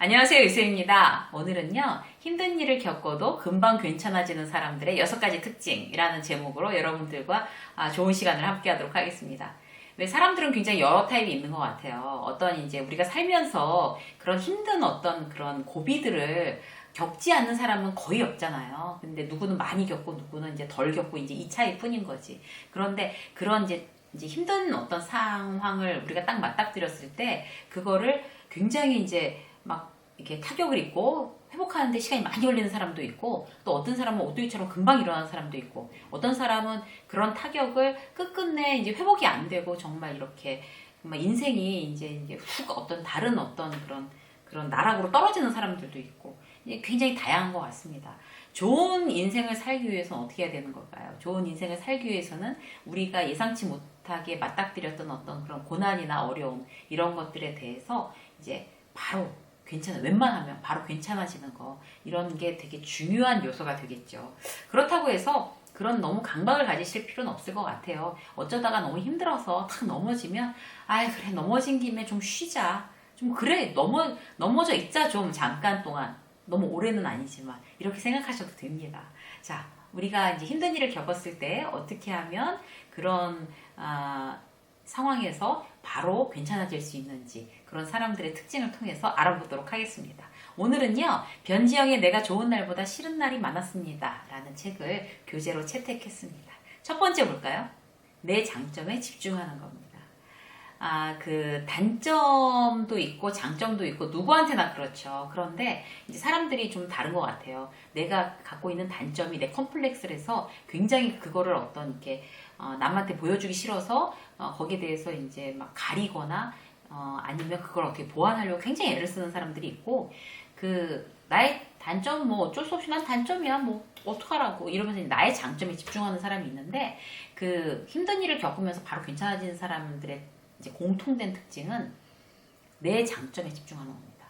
안녕하세요, 유수입니다. 오늘은요, 힘든 일을 겪어도 금방 괜찮아지는 사람들의 6가지 특징이라는 제목으로 여러분들과 좋은 시간을 함께 하도록 하겠습니다. 왜 사람들은 굉장히 여러 타입이 있는 것 같아요. 어떤 이제 우리가 살면서 그런 힘든 어떤 그런 고비들을 겪지 않는 사람은 거의 없잖아요. 근데 누구는 많이 겪고 누구는 이제 덜 겪고 이제 이 차이 뿐인 거지. 그런데 그런 이제 힘든 어떤 상황을 우리가 딱 맞닥뜨렸을 때 그거를 굉장히 이제 막 이렇게 타격을 입고 회복하는데 시간이 많이 걸리는 사람도 있고 또 어떤 사람은 오뚜기처럼 금방 일어나는 사람도 있고 어떤 사람은 그런 타격을 끝끝내 이제 회복이 안 되고 정말 이렇게 정말 인생이 이제 훅 어떤 다른 어떤 그런 나락으로 떨어지는 사람들도 있고 굉장히 다양한 것 같습니다. 좋은 인생을 살기 위해서는 어떻게 해야 되는 걸까요? 좋은 인생을 살기 위해서는 우리가 예상치 못하게 맞닥뜨렸던 어떤 그런 고난이나 어려움 이런 것들에 대해서 이제 바로 웬만하면 바로 괜찮아지는 거 이런 게 되게 중요한 요소가 되겠죠. 그렇다고 해서 그런 너무 강박을 가지실 필요는 없을 것 같아요. 어쩌다가 너무 힘들어서 탁 넘어지면 그래 넘어진 김에 좀 쉬자. 좀 그래 넘어져 있자 좀 잠깐 동안. 너무 오래는 아니지만 이렇게 생각하셔도 됩니다. 자, 우리가 이제 힘든 일을 겪었을 때 어떻게 하면 그런 상황에서 바로 괜찮아질 수 있는지 그런 사람들의 특징을 통해서 알아보도록 하겠습니다. 오늘은요, 변지영의 내가 좋은 날보다 싫은 날이 많았습니다 라는 책을 교재로 채택했습니다. 첫 번째 볼까요? 내 장점에 집중하는 겁니다. 그 단점도 있고 장점도 있고 누구한테나 그렇죠. 그런데 이제 사람들이 좀 다른 것 같아요. 내가 갖고 있는 단점이 내 컴플렉스라서 굉장히 그거를 어떤 이렇게 남한테 보여주기 싫어서 거기에 대해서 이제 막 가리거나 아니면 그걸 어떻게 보완하려고 굉장히 애를 쓰는 사람들이 있고 나의 단점 뭐 어쩔 수 없이 난 단점이야 뭐 어떡하라고 이러면서 나의 장점에 집중하는 사람이 있는데 그 힘든 일을 겪으면서 바로 괜찮아지는 사람들의 이제 공통된 특징은 내 장점에 집중하는 겁니다.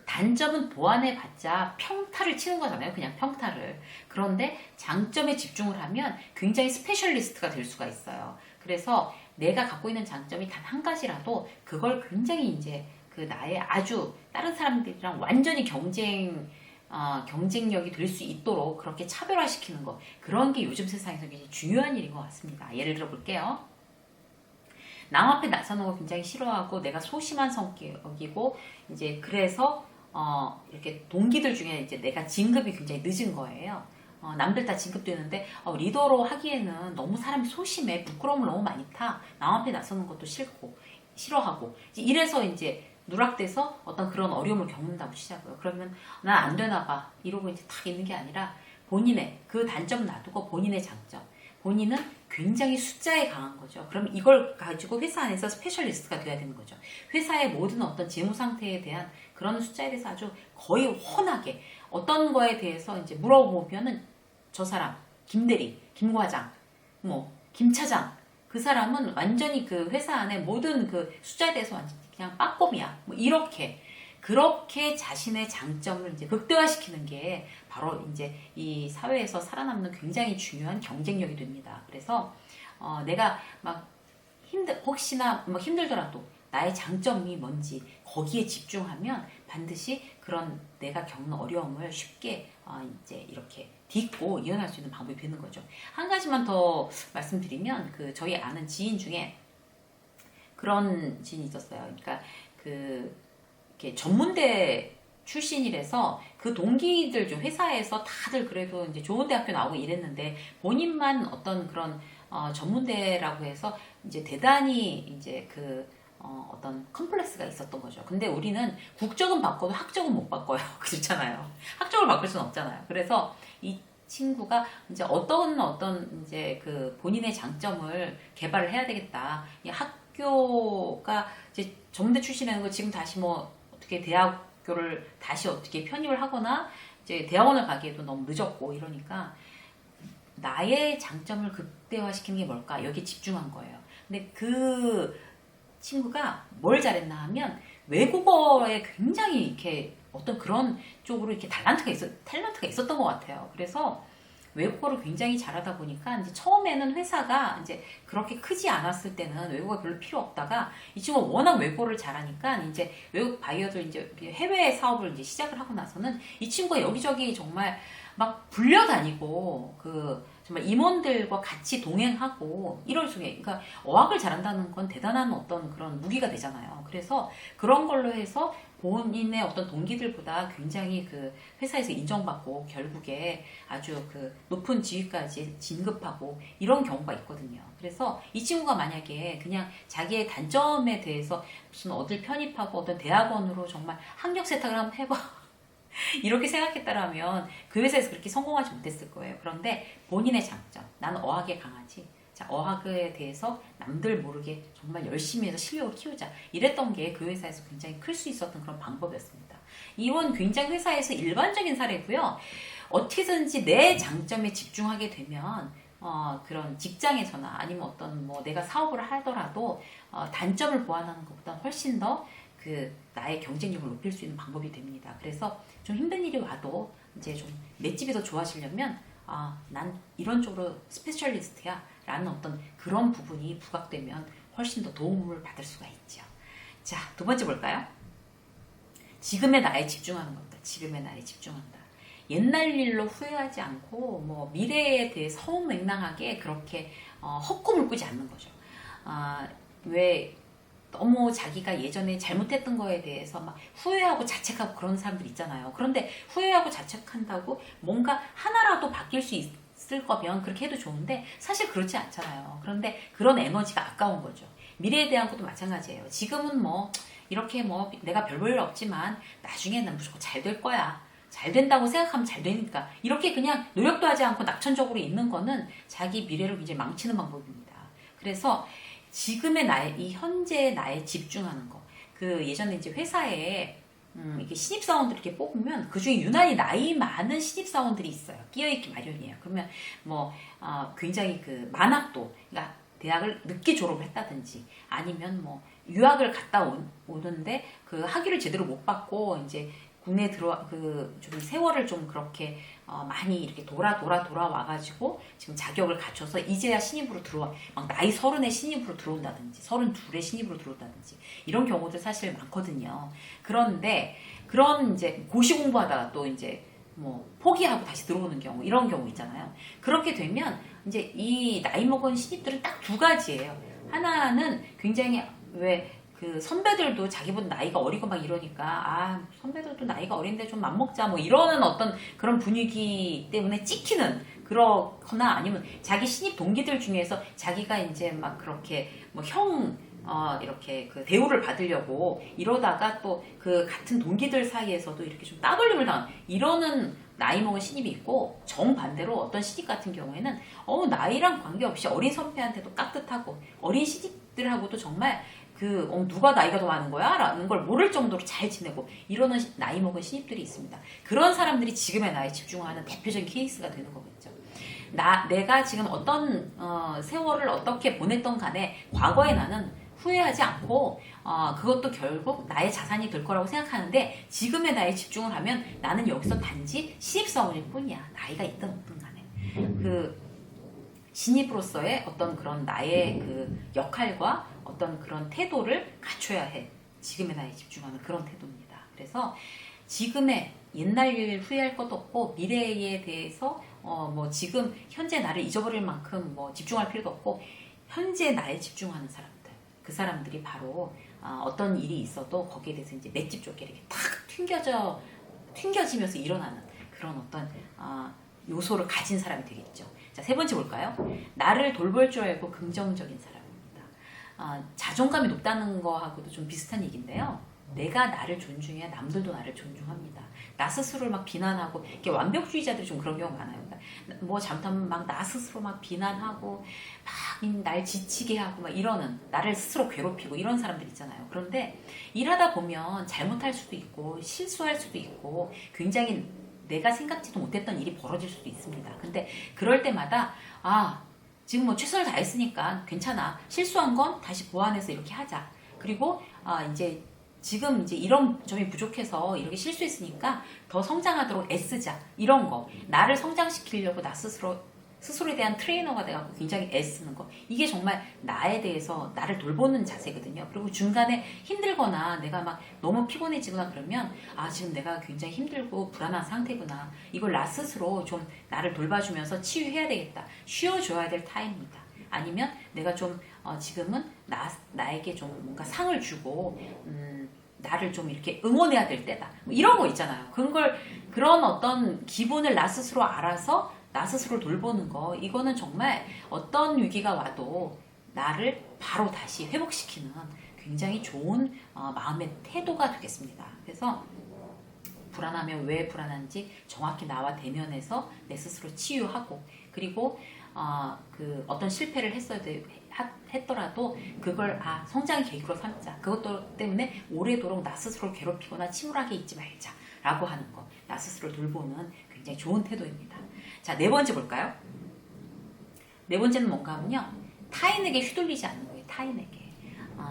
단점은 보완해봤자 평타를 치는 거잖아요. 그냥 평타를. 그런데 장점에 집중을 하면 굉장히 스페셜리스트가 될 수가 있어요. 그래서 내가 갖고 있는 장점이 단 한 가지라도 그걸 굉장히 이제 그 나의 아주 다른 사람들이랑 완전히 경쟁력이 될 수 있도록 그렇게 차별화시키는 거. 그런 게 요즘 세상에서 굉장히 중요한 일인 것 같습니다. 예를 들어 볼게요. 남 앞에 나서는 거 굉장히 싫어하고 내가 소심한 성격이고 이제 그래서 이렇게 동기들 중에 이제 내가 진급이 굉장히 늦은 거예요. 남들 다 진급되는데 리더로 하기에는 너무 사람이 소심해 부끄러움을 너무 많이 타. 남 앞에 나서는 것도 싫고 싫어하고 이래서 이제 누락돼서 어떤 그런 어려움을 겪는다고 치자고요. 그러면 난 안 되나 봐 이러고 이제 탁 있는 게 아니라 본인의 그 단점 놔두고 본인의 장점 본인은 굉장히 숫자에 강한 거죠. 그럼 이걸 가지고 회사 안에서 스페셜리스트가 돼야 되는 거죠. 회사의 모든 어떤 재무 상태에 대한 그런 숫자에 대해서 아주 거의 훤하게 어떤 거에 대해서 이제 물어보면은 저 사람, 김대리, 김과장, 김 차장 그 사람은 완전히 그 회사 안에 모든 그 숫자에 대해서 완전 그냥 빠꼼이야. 그렇게 자신의 장점을 이제 극대화시키는 게 바로 이제 이 사회에서 살아남는 굉장히 중요한 경쟁력이 됩니다. 그래서 내가 막 혹시나 막 힘들더라도 나의 장점이 뭔지 거기에 집중하면 반드시 그런 내가 겪는 어려움을 쉽게 이제 이렇게 딛고 이어날 수 있는 방법이 되는 거죠. 한 가지만 더 말씀드리면 저희 아는 지인 중에 그런 지인이 있었어요. 그러니까 이렇게 전문대 출신이라서 그 동기들 중 회사에서 다들 그래도 이제 좋은 대학교 나오고 이랬는데 본인만 어떤 그런 전문대라고 해서 이제 대단히 이제 어떤 컴플렉스가 있었던 거죠. 근데 우리는 국적은 바꿔도 학적은 못 바꿔요. 그렇잖아요. 학적을 바꿀 수는 없잖아요. 그래서 이 친구가 이제 어떤 이제 본인의 장점을 개발을 해야 되겠다. 이 학교가 이제 전문대 출신이라는 거 지금 다시 어떻게 대학교를 다시 어떻게 편입을 하거나 이제 대학원을 가기에도 너무 늦었고 이러니까 나의 장점을 극대화시키는 게 뭘까? 여기에 집중한 거예요. 근데 그 친구가 뭘 잘했나 하면 외국어에 굉장히 이렇게 어떤 그런 쪽으로 이렇게 탤런트가 있었던 것 같아요. 그래서 외국어를 굉장히 잘하다 보니까 이제 처음에는 회사가 이제 그렇게 크지 않았을 때는 외국어가 별로 필요 없다가 이 친구가 워낙 외국어를 잘하니까 이제 외국 바이어들 이제 해외 사업을 이제 시작을 하고 나서는 이 친구가 여기저기 정말 막 불려다니고 정말 임원들과 같이 동행하고 이럴 중에 그러니까 어학을 잘한다는 건 대단한 어떤 그런 무기가 되잖아요. 그래서 그런 걸로 해서 본인의 어떤 동기들보다 굉장히 회사에서 인정받고 결국에 아주 높은 지위까지 진급하고 이런 경우가 있거든요. 그래서 이 친구가 만약에 그냥 자기의 단점에 대해서 무슨 어딜 편입하고 어떤 대학원으로 정말 학력 세탁을 한번 해봐. 이렇게 생각했다라면 그 회사에서 그렇게 성공하지 못했을 거예요. 그런데 본인의 장점, 나는 어학에 강하지. 자, 어학에 대해서 남들 모르게 정말 열심히 해서 실력을 키우자. 이랬던 게 그 회사에서 굉장히 클 수 있었던 그런 방법이었습니다. 이건 굉장히 회사에서 일반적인 사례고요. 어떻게든지 내 장점에 집중하게 되면 그런 직장에서나 아니면 어떤 내가 사업을 하더라도 단점을 보완하는 것보다 훨씬 더 나의 경쟁력을 높일 수 있는 방법이 됩니다. 그래서 좀 힘든 일이 와도 이제 좀 내 집이 더 좋아지려면 난 이런 쪽으로 스페셜리스트야 라는 어떤 그런 부분이 부각되면 훨씬 더 도움을 받을 수가 있죠. 자, 두 번째 볼까요? 지금의 나에 집중하는 겁니다. 지금의 나에 집중한다. 옛날 일로 후회하지 않고 미래에 대해 서운맹랑하게 그렇게 헛꿈을 꾸지 않는 거죠. 왜 너무 자기가 예전에 잘못했던 거에 대해서 막 후회하고 자책하고 그런 사람들 있잖아요. 그런데 후회하고 자책한다고 뭔가 하나라도 바뀔 수 있을 거면 그렇게 해도 좋은데 사실 그렇지 않잖아요. 그런데 그런 에너지가 아까운 거죠. 미래에 대한 것도 마찬가지예요. 지금은 이렇게 내가 별 볼 일 없지만 나중에는 무조건 잘 될 거야. 잘 된다고 생각하면 잘 되니까 이렇게 그냥 노력도 하지 않고 낙천적으로 있는 거는 자기 미래를 굉장히 망치는 방법입니다. 그래서 지금의 이 현재의 나에 집중하는 거. 예전에 이제 회사에 이렇게 신입사원들 이렇게 뽑으면 그 중에 유난히 나이 많은 신입사원들이 있어요. 끼어있기 마련이에요. 그러면 굉장히 만학도, 그러니까 대학을 늦게 졸업을 했다든지 아니면 유학을 갔다 오는데 학위를 제대로 못 받고 이제 국내에 좀 세월을 좀 그렇게 많이 이렇게 돌아와가지고 지금 자격을 갖춰서 이제야 신입으로 막 나이 30에 신입으로 들어온다든지 32에 신입으로 들어온다든지 이런 경우들 사실 많거든요. 그런데 그런 이제 고시 공부하다가 또 이제 포기하고 다시 들어오는 경우 이런 경우 있잖아요. 그렇게 되면 이제 이 나이 먹은 신입들은 딱 두 가지예요. 하나는 굉장히 선배들도 자기보다 나이가 어리고 막 이러니까 선배들도 나이가 어린데 좀 맘먹자 이러는 어떤 그런 분위기 때문에 찍히는 그렇거나 아니면 자기 신입 동기들 중에서 자기가 이제 막 그렇게 이렇게 대우를 받으려고 이러다가 또 같은 동기들 사이에서도 이렇게 좀 따돌림을 당하는 이러는 나이 먹은 신입이 있고 정반대로 어떤 신입 같은 경우에는 나이랑 관계없이 어린 선배한테도 깍듯하고 어린 신입들하고도 정말 누가 나이가 더 많은 거야? 라는 걸 모를 정도로 잘 지내고 이러는 나이 먹은 신입들이 있습니다. 그런 사람들이 지금의 나에 집중하는 대표적인 케이스가 되는 거겠죠. 내가 지금 어떤 세월을 어떻게 보냈던 간에 과거의 나는 후회하지 않고 그것도 결국 나의 자산이 될 거라고 생각하는데 지금의 나에 집중을 하면 나는 여기서 단지 신입사원일 뿐이야. 나이가 있든 없든 간에. 신입으로서의 어떤 그런 나의 역할과 어떤 그런 태도를 갖춰야 해. 지금의 나에 집중하는 그런 태도입니다. 그래서 지금의 옛날 일 후회할 것도 없고 미래에 대해서 지금 현재 나를 잊어버릴 만큼 집중할 필요도 없고 현재 나에 집중하는 사람들. 그 사람들이 바로 어떤 일이 있어도 거기에 대해서 이제 맷집 좋게 이렇게 탁 튕겨지면서 일어나는 그런 어떤 요소를 가진 사람이 되겠죠. 자, 세 번째 볼까요? 나를 돌볼 줄 알고 긍정적인 사람입니다. 자존감이 높다는 거하고도 좀 비슷한 얘기인데요. 내가 나를 존중해야 남들도 나를 존중합니다. 나 스스로를 막 비난하고 이렇게 완벽주의자들이 좀 그런 경우가 많아요. 잘못하면 막 나 스스로 막 비난하고 막 날 지치게 하고 막 이러는 나를 스스로 괴롭히고 이런 사람들 있잖아요. 그런데 일하다 보면 잘못할 수도 있고 실수할 수도 있고 굉장히 내가 생각지도 못했던 일이 벌어질 수도 있습니다. 근데 그럴 때마다 지금 최선을 다했으니까 괜찮아. 실수한 건 다시 보완해서 이렇게 하자. 그리고 이제 지금 이제 이런 점이 부족해서 이렇게 실수했으니까 더 성장하도록 애쓰자. 이런 거. 나를 성장시키려고 나 스스로에 대한 트레이너가 돼갖고 굉장히 애쓰는 거. 이게 정말 나에 대해서 나를 돌보는 자세거든요. 그리고 중간에 힘들거나 내가 막 너무 피곤해지거나 그러면 지금 내가 굉장히 힘들고 불안한 상태구나. 이걸 나 스스로 좀 나를 돌봐주면서 치유해야 되겠다. 쉬어줘야 될 타임입니다. 아니면 내가 좀 지금은 나에게 좀 뭔가 상을 주고 나를 좀 이렇게 응원해야 될 때다. 뭐 이런 거 있잖아요. 그런 어떤 기분을 나 스스로 알아서 나 스스로 돌보는 거, 이거는 정말 어떤 위기가 와도 나를 바로 다시 회복시키는 굉장히 좋은 마음의 태도가 되겠습니다. 그래서 불안하면 왜 불안한지 정확히 나와 대면해서 내 스스로 치유하고, 그리고 어떤 실패를 했더라도 그걸 성장의 계기로 삼자. 그것 때문에 오래도록 나 스스로 괴롭히거나 침울하게 있지 말자 라고 하는 거, 나 스스로 돌보는 굉장히 좋은 태도입니다. 자, 네 번째 볼까요? 네 번째는 뭔가 하면요, 타인에게 휘둘리지 않는 거예요.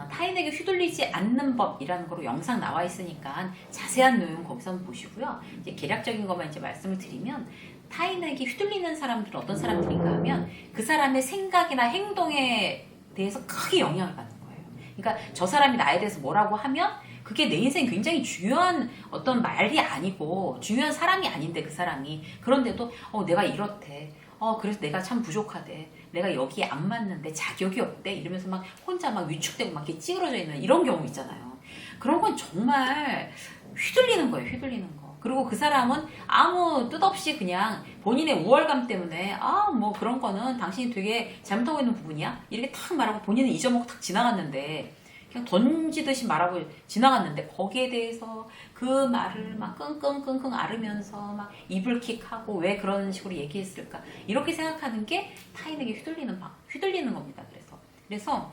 타인에게 휘둘리지 않는 법이라는 거로 영상 나와 있으니까 자세한 내용 거기서 한번 보시고요. 이제 개략적인 것만 이제 말씀을 드리면, 타인에게 휘둘리는 사람들은 어떤 사람들인가 하면 그 사람의 생각이나 행동에 대해서 크게 영향을 받는 거예요. 그러니까 저 사람이 나에 대해서 뭐라고 하면 그게 내 인생 굉장히 중요한 어떤 말이 아니고 중요한 사람이 아닌데, 그 사람이 그런데도 내가 이렇대, 그래서 내가 참 부족하대, 내가 여기에 안 맞는데, 자격이 없대, 이러면서 막 혼자 막 위축되고 막 이렇게 찌그러져 있는 이런 경우 있잖아요. 그런 건 정말 휘둘리는 거예요. 휘둘리는 거. 그리고 그 사람은 아무 뜻 없이 그냥 본인의 우월감 때문에 뭐 그런 거는 당신이 되게 잘못하고 있는 부분이야, 이렇게 탁 말하고 본인은 잊어먹고 탁 지나갔는데, 그냥 던지듯이 말하고 지나갔는데, 거기에 대해서 그 말을 막 끙끙끙끙 앓으면서 막 이불킥하고 왜 그런 식으로 얘기했을까, 이렇게 생각하는 게 타인에게 휘둘리는 겁니다. 그래서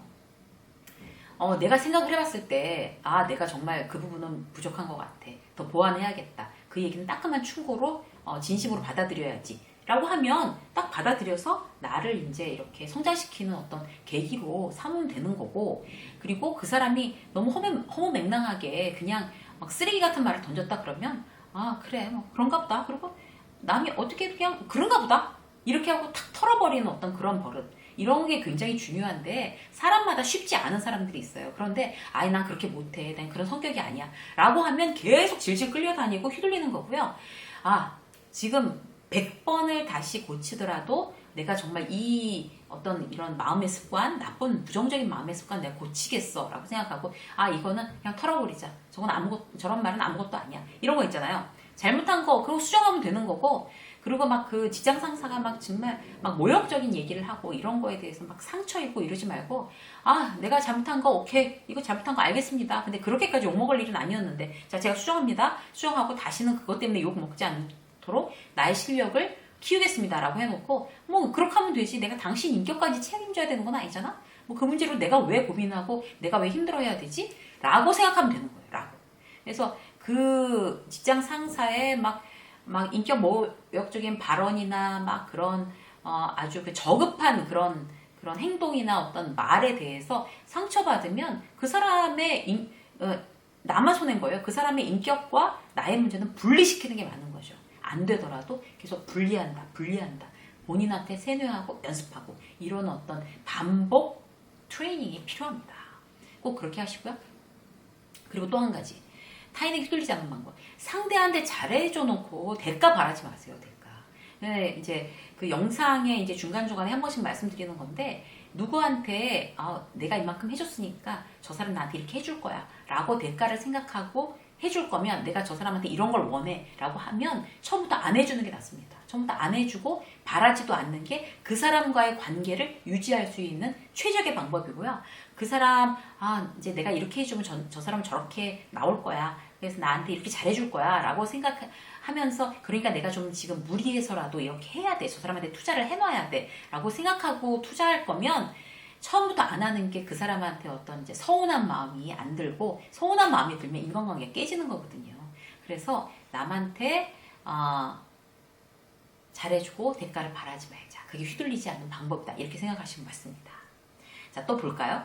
내가 생각을 해봤을 때 내가 정말 그 부분은 부족한 것 같아, 더 보완해야겠다, 그 얘기는 따끔한 충고로 진심으로 받아들여야지 라고 하면 딱 받아들여서 나를 이제 이렇게 성장시키는 어떤 계기로 삼으면 되는 거고, 그리고 그 사람이 너무 허무맹랑하게 그냥 막 쓰레기 같은 말을 던졌다 그러면 그래 뭐 그런가 보다, 그리고 남이 어떻게 그냥 그런가 보다 이렇게 하고 탁 털어버리는 어떤 그런 버릇, 이런 게 굉장히 중요한데, 사람마다 쉽지 않은 사람들이 있어요. 그런데 난 그렇게 못해, 난 그런 성격이 아니야 라고 하면 계속 질질 끌려다니고 휘둘리는 거고요. 지금 100번을 다시 고치더라도 내가 정말 이 어떤 이런 마음의 습관, 나쁜 부정적인 마음의 습관 내가 고치겠어 라고 생각하고, 이거는 그냥 털어버리자, 저런 말은 아무것도 아니야, 이런 거 있잖아요. 잘못한 거 그리고 수정하면 되는 거고, 그리고 막 그 직장 상사가 막 정말 막 모욕적인 얘기를 하고 이런 거에 대해서 막 상처 입고 이러지 말고, 내가 잘못한 거 오케이, 이거 잘못한 거 알겠습니다, 근데 그렇게까지 욕먹을 일은 아니었는데, 자 제가 수정합니다, 수정하고 다시는 그것 때문에 욕 먹지 않도록 나의 실력을 키우겠습니다 라고 해놓고, 뭐 그렇게 하면 되지, 내가 당신 인격까지 책임져야 되는 건 아니잖아, 뭐 그 문제로 내가 왜 고민하고 내가 왜 힘들어해야 되지 라고 생각하면 되는 거예요. 라고. 그래서 그 직장 상사의 막 인격 모욕적인 발언이나 막 그런 아주 그 저급한 그런 행동이나 어떤 말에 대해서 상처받으면 그 사람의 나만 손해인 거예요. 그 사람의 인격과 나의 문제는 분리시키는 게 맞는 거죠. 안 되더라도 계속 분리한다. 본인한테 세뇌하고 연습하고, 이런 어떤 반복 트레이닝이 필요합니다. 꼭 그렇게 하시고요. 그리고 또 한 가지, 타인에게 휘둘리지 않는 방법. 상대한테 잘해줘 놓고 대가 바라지 마세요. 대가. 네, 이제 그 영상에 이제 중간중간에 한 번씩 말씀드리는 건데, 누구한테 내가 이만큼 해줬으니까 저 사람 나한테 이렇게 해줄 거야 라고 대가를 생각하고 해줄 거면, 내가 저 사람한테 이런 걸 원해 라고 하면 처음부터 안 해주는 게 낫습니다. 처음부터 안 해주고 바라지도 않는 게 그 사람과의 관계를 유지할 수 있는 최적의 방법이고요. 그 사람 이제 내가 이렇게 해주면 저 사람 저렇게 나올 거야, 그래서 나한테 이렇게 잘해줄 거야 라고 생각하면서, 그러니까 내가 좀 지금 무리해서라도 이렇게 해야 돼, 저 사람한테 투자를 해놔야 돼 라고 생각하고 투자할 거면, 처음부터 안 하는 게 그 사람한테 어떤 이제 서운한 마음이 안 들고, 서운한 마음이 들면 인간관계가 깨지는 거거든요. 그래서 남한테 잘해주고 대가를 바라지 말자, 그게 휘둘리지 않는 방법이다, 이렇게 생각하시면 맞습니다. 자, 또 볼까요?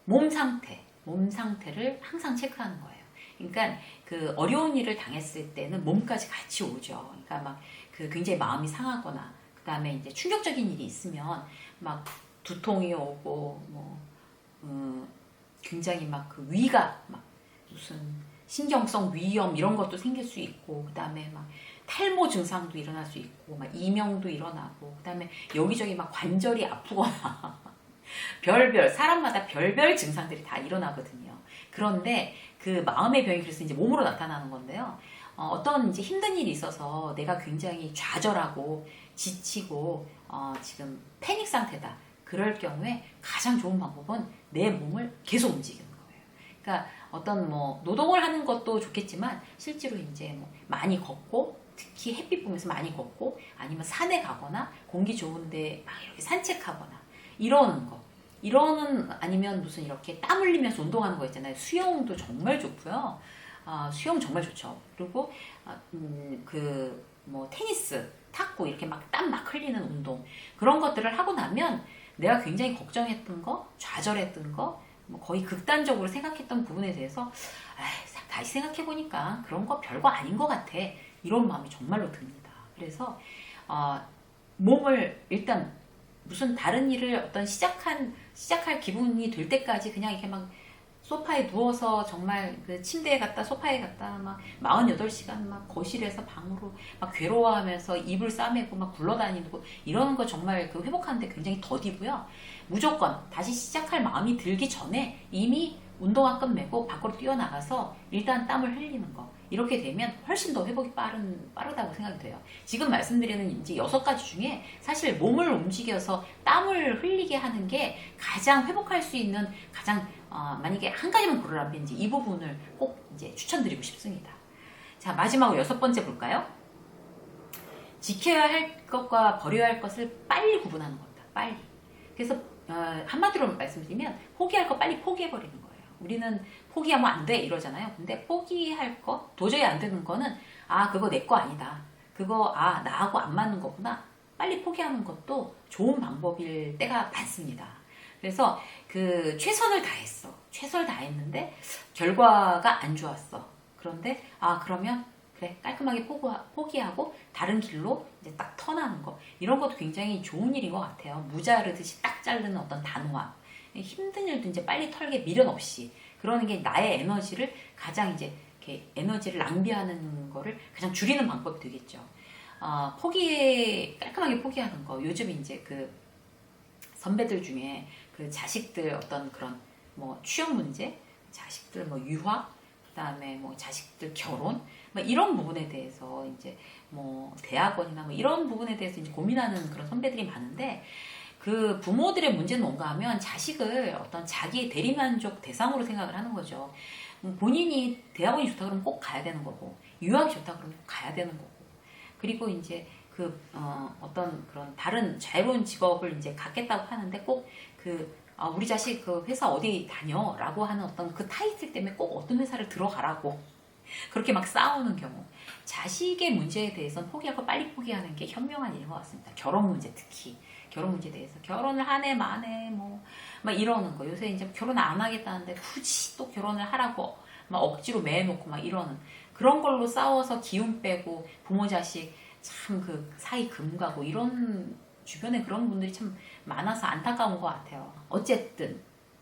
몸 상태. 몸 상태를 항상 체크하는 거예요. 그러니까 그 어려운 일을 당했을 때는 몸까지 같이 오죠. 그러니까 막 그 굉장히 마음이 상하거나 그 다음에 이제 충격적인 일이 있으면 막 두통이 오고 뭐 굉장히 막 그 위가 막 무슨 신경성 위염 이런 것도 생길 수 있고 그 다음에 막 탈모 증상도 일어날 수 있고 막 이명도 일어나고 그 다음에 여기저기 막 관절이 아프거나 별별 사람마다 별별 증상들이 다 일어나거든요. 그런데 그 마음의 병이 그래서 이제 몸으로 나타나는 건데요. 어떤 이제 힘든 일이 있어서 내가 굉장히 좌절하고 지치고 지금 패닉 상태다. 그럴 경우에 가장 좋은 방법은 내 몸을 계속 움직이는 거예요. 그러니까 어떤 뭐 노동을 하는 것도 좋겠지만 실제로 이제 뭐 많이 걷고 특히 햇빛 보면서 많이 걷고 아니면 산에 가거나 공기 좋은데 막 이렇게 산책하거나 이러는 거. 이러는 아니면 무슨 이렇게 땀 흘리면서 운동하는 거 있잖아요. 수영도 정말 좋고요. 수영 정말 좋죠. 그리고 그 뭐 테니스, 탁구 이렇게 막 땀 막 흘리는 운동 그런 것들을 하고 나면 내가 굉장히 걱정했던 거, 좌절했던 거, 뭐 거의 극단적으로 생각했던 부분에 대해서 다시 생각해 보니까 그런 거 별거 아닌 것 같아. 이런 마음이 정말로 듭니다. 그래서 몸을 일단 무슨 다른 일을 어떤 시작할 기분이 될 때까지 그냥 이렇게 막 소파에 누워서 정말 그 침대에 갔다 소파에 갔다 막 48시간 막 거실에서 방으로 막 괴로워하면서 이불 싸매고 막 굴러다니고 이러는 거 정말 그 회복하는데 굉장히 더디고요. 무조건 다시 시작할 마음이 들기 전에 이미 운동화 끝매고 밖으로 뛰어나가서 일단 땀을 흘리는 거. 이렇게 되면 훨씬 더 회복이 빠르다고 생각이 돼요. 지금 말씀드리는 이제 6가지 중에 사실 몸을 움직여서 땀을 흘리게 하는 게 가장 회복할 수 있는 가장 만약에 한 가지만 고르라면 이제 이 부분을 꼭 이제 추천드리고 싶습니다. 자, 마지막으로 6번째 볼까요? 지켜야 할 것과 버려야 할 것을 빨리 구분하는 겁니다. 빨리. 그래서 한마디로 말씀드리면 포기할 거 빨리 포기해버리는 거예요. 우리는 포기하면 안 돼 이러잖아요. 근데 포기할 거 도저히 안 되는 거는 그거 내 거 아니다. 그거 나하고 안 맞는 거구나. 빨리 포기하는 것도 좋은 방법일 때가 많습니다. 그래서 그 최선을 다했어. 최선을 다했는데 결과가 안 좋았어. 그런데 그러면 그래 깔끔하게 포기하고 다른 길로 이제 딱 턴하는 거 이런 것도 굉장히 좋은 일인 것 같아요. 무자르듯이 딱 자르는 어떤 단호함. 힘든 일도 이제 빨리 털게 미련 없이 그러는 게 나의 에너지를 가장 이제 이렇게 에너지를 낭비하는 거를 가장 줄이는 방법이 되겠죠. 깔끔하게 포기하는 거. 요즘 이제 그 선배들 중에 그 자식들 어떤 그런 뭐 취업 문제, 자식들 뭐 유학, 그다음에 뭐 자식들 결혼, 뭐 이런 부분에 대해서 이제 뭐 대학원이나 뭐 이런 부분에 대해서 이제 고민하는 그런 선배들이 많은데 그 부모들의 문제는 뭔가 하면 자식을 어떤 자기의 대리만족 대상으로 생각을 하는 거죠. 본인이 대학원이 좋다 그러면 꼭 가야 되는 거고 유학이 좋다 그러면 꼭 가야 되는 거고 그리고 이제 어떤 그런 다른 자유로운 직업을 이제 갖겠다고 하는데 꼭 우리 자식 그 회사 어디 다녀? 라고 하는 어떤 그 타이틀 때문에 꼭 어떤 회사를 들어가라고 그렇게 막 싸우는 경우 자식의 문제에 대해서는 포기할 거 빨리 포기하는 게 현명한 일인 것 같습니다. 결혼 문제 특히 결혼 문제에 대해서 결혼을 하네 마네 막 이러는 거 요새 이제 결혼 안 하겠다는데 굳이 또 결혼을 하라고 막 억지로 매놓고 막 이러는 그런 걸로 싸워서 기운 빼고 부모 자식 참 그 사이 금가고 이런 주변에 그런 분들이 참 많아서 안타까운 것 같아요. 어쨌든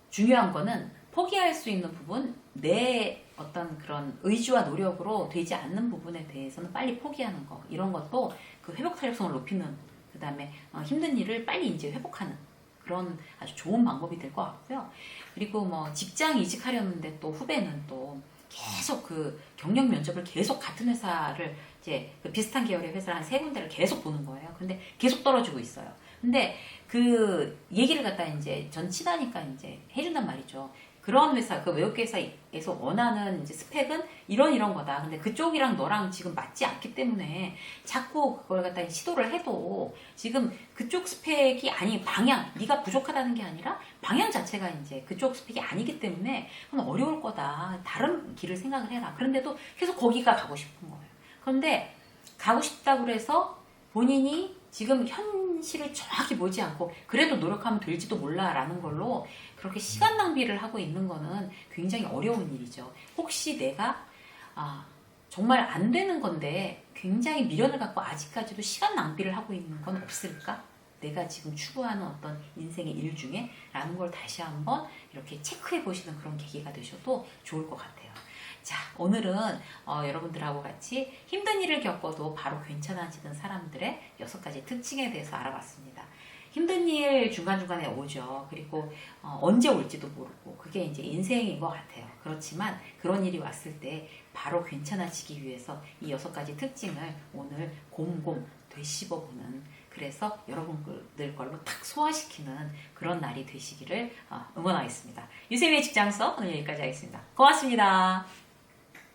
중요한 거는 포기할 수 있는 부분 내 어떤 그런 의지와 노력으로 되지 않는 부분에 대해서는 빨리 포기하는 거 이런 것도 그 회복 탄력성을 높이는 그 다음에 힘든 일을 빨리 이제 회복하는 그런 아주 좋은 방법이 될 것 같고요. 그리고 뭐 직장 이직하려는데 또 후배는 또 계속 그 경력 면접을 계속 같은 회사를 이제 그 비슷한 계열의 회사를 한 3군데를 계속 보는 거예요. 근데 계속 떨어지고 있어요. 근데 그 얘기를 갖다 이제 전 친하니까 이제 해준단 말이죠. 그런 회사, 그 외국계 회사에서 원하는 이제 스펙은 이런 거다. 근데 그쪽이랑 너랑 지금 맞지 않기 때문에 자꾸 그걸 갖다 시도를 해도 지금 그쪽 스펙이 방향, 네가 부족하다는 게 아니라 방향 자체가 이제 그쪽 스펙이 아니기 때문에 그건 어려울 거다. 다른 길을 생각을 해라. 그런데도 계속 거기가 가고 싶은 거예요. 그런데 가고 싶다고 해서 본인이 지금 현실을 정확히 보지 않고 그래도 노력하면 될지도 몰라라는 걸로 그렇게 시간 낭비를 하고 있는 거는 굉장히 어려운 일이죠. 혹시 내가 정말 안 되는 건데 굉장히 미련을 갖고 아직까지도 시간 낭비를 하고 있는 건 없을까? 내가 지금 추구하는 어떤 인생의 일 중에 라는 걸 다시 한번 이렇게 체크해 보시는 그런 계기가 되셔도 좋을 것 같아요. 자, 오늘은 여러분들하고 같이 힘든 일을 겪어도 바로 괜찮아지는 사람들의 6가지 특징에 대해서 알아봤습니다. 힘든 일 중간중간에 오죠. 그리고 언제 올지도 모르고 그게 이제 인생인 것 같아요. 그렇지만 그런 일이 왔을 때 바로 괜찮아지기 위해서 이 6가지 특징을 오늘 곰곰 되씹어보는, 그래서 여러분들 걸로 탁 소화시키는 그런 날이 되시기를 응원하겠습니다. 유세미의 직장서 오늘 여기까지 하겠습니다. 고맙습니다.